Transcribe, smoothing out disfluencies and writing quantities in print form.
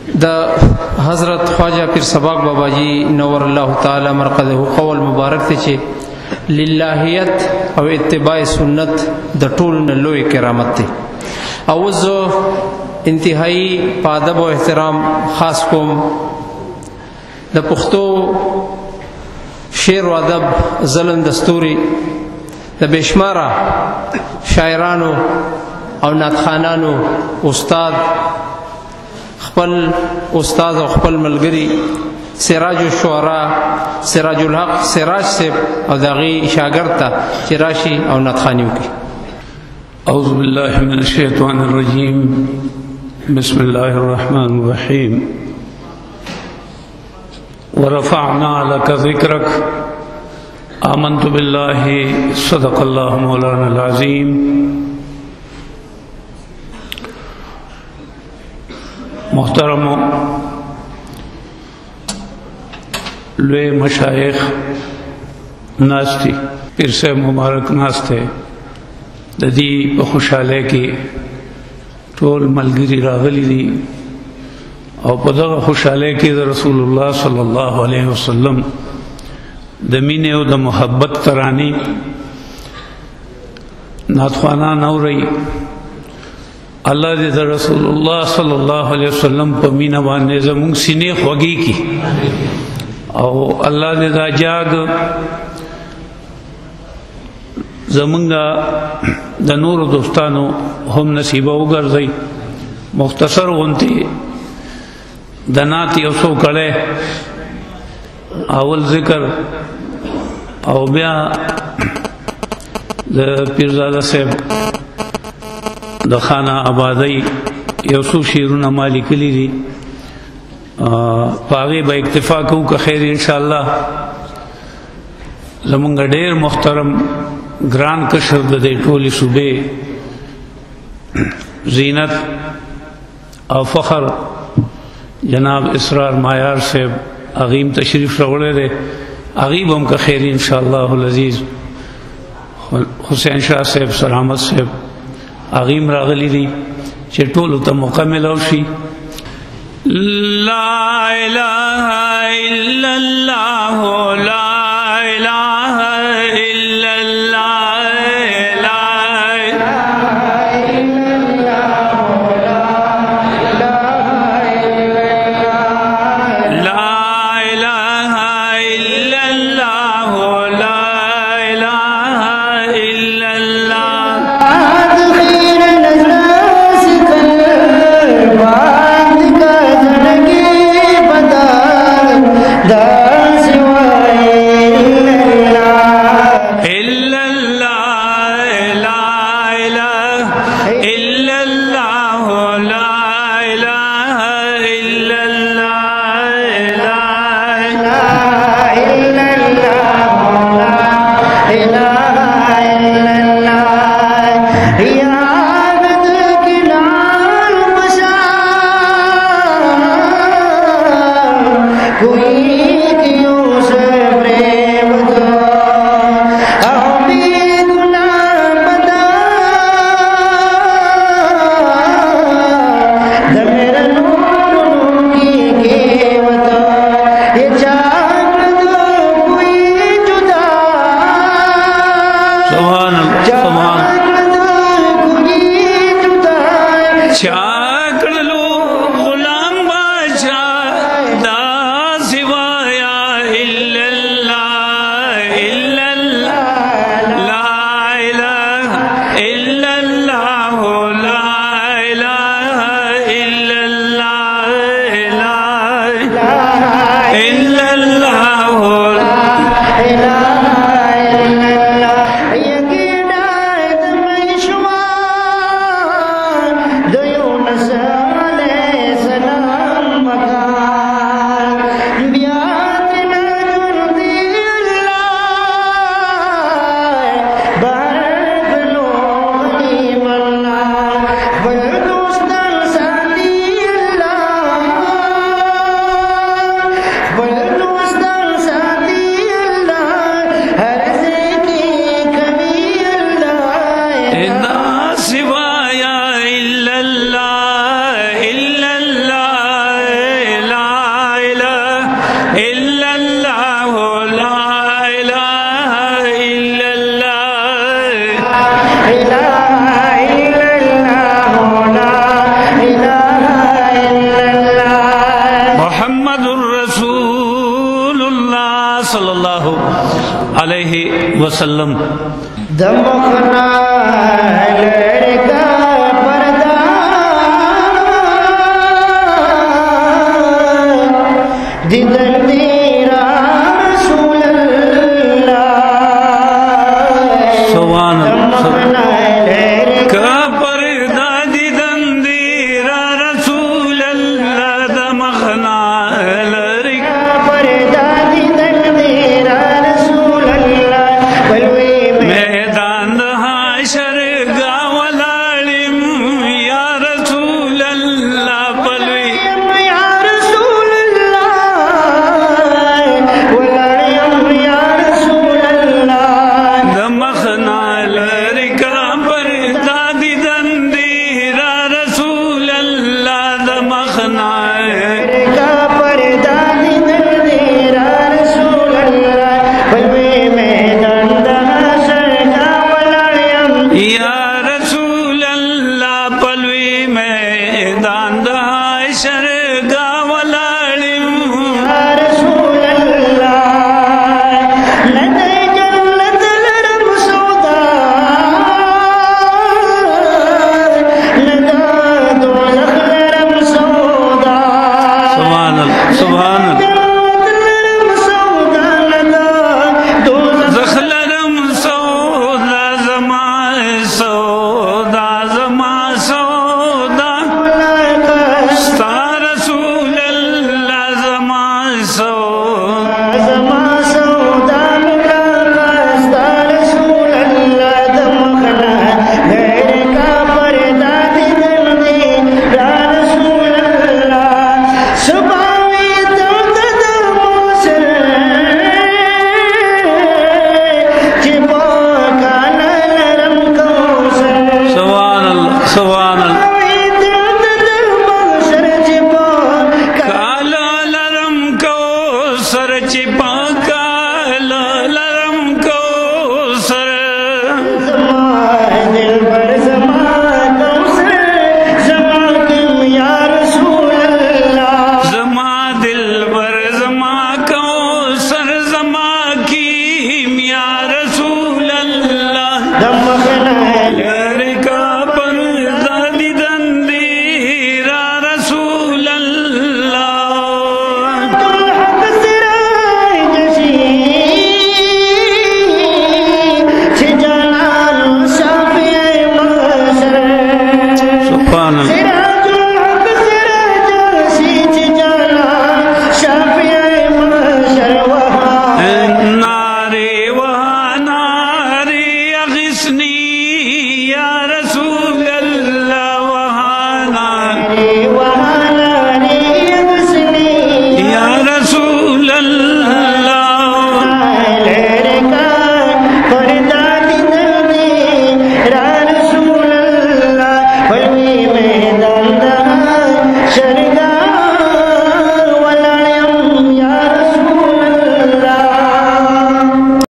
The हज़रत ख्वाजा पीर सबाक बाबा जी नवर अल्लाह ताला मरकज़हु क़ौल मुबारक थे चे लिल्लाहियत और इत्तिबाए सुन्नत द टूल न लोए करामत थे। अवज़ इंतहाई पादब व एहतराम ख़ास कोम द पुख्तो शेर व अदब ज़लन दस्तूरी द बेशमारा शायरानो और नातखानानो उस्ताद खपल उस्ताद और खपल मलगरी सिराजुल शुअरा सिराजुल हक सिराज से और दागी शागिर्द चिराशी और नातखानियों की। औज़ु बिल्लाहि मिनश शैतानिर रजीम बिस्मिल्लाहिर रहमानिर रहीम व रफ़अना लका ज़िक्रक आमन्तु बिल्लाहि सदक़ल्लाहु मौलानाल अज़ीम। मोहतरमो लुए मशाइख नास्ती पीर से मुबारक नास्ते ददी खुशाले की टोल मलगिरी रागली दी और पदा खुशाले की रसूलुल्लाह सल्लल्लाहु अलैहि वसल्लम दमीने व द मोहब्बत तरानी नातखाना नौ रही अल्लाह दे द रसूलुल्लाह सल्लल्लाहु अलैहि वसल्लम पर मीना बाने ज़मुंग सीने ख्वगी की और अल्लाह दे दा जाग ज़मुंगा द नूर दोस्तानो हम नसीबा उगर गई मुख्तसर उनती दनाती उसो कड़े अवल ज़िक्र और ब्या द पीरज़ादा साहब द खाना आबादी यसू शीरुना माली कली दी पागे बा इक्तिफा कहूँ का खैर इंशाअल्लाह ज़मुंगा ढेर मुहतरम ग्रान कशर दे टोली सुबे जीनत और फ़ख्र जनाब इसरार मायार से अगीम तशरीफ़ रगड़े दे अगीब हम का खैर इंशाअल्लाह अज़ीज़ हुसैन शाह साहब सलामत साहब अगीम रागली दी चटोल तो मौका मिलाउशी ला इलाहा इल्लल्लाह ला इलाहा इल्लल्लाह दास वाए अलैहि वसल्लम। दमखना लड़का पर्दा दिदन तेरा रसूल अल्लाह। सुभान दमखना का पर्दा दिदन तेरा रसूल अल्लाह। दमखना लड़का पर्दा दिदन तेरा रसूल अल्लाह। बलवे मैदान हाशर गावलालिम या रसूल अल्लाह। पलवी या रसूल अल्लाह वलयम या रसूल अल्लाह। दमखना लड़का पर्दा दिदन तेरा रसूल अल्लाह। दमखना लड़का पर्दा दिदन तेरा रसूल अल्लाह। बलवे मैदान दहाशर गावलायम या रसूल अल्लाह। पलवी मैदान हाशर गावलालिम या रसूल अल्लाह। लदे जन्नत लरम सौदा लदा दोज़ख लरम सौदा। सुभान अल्लाह, सुभान अल्लाह।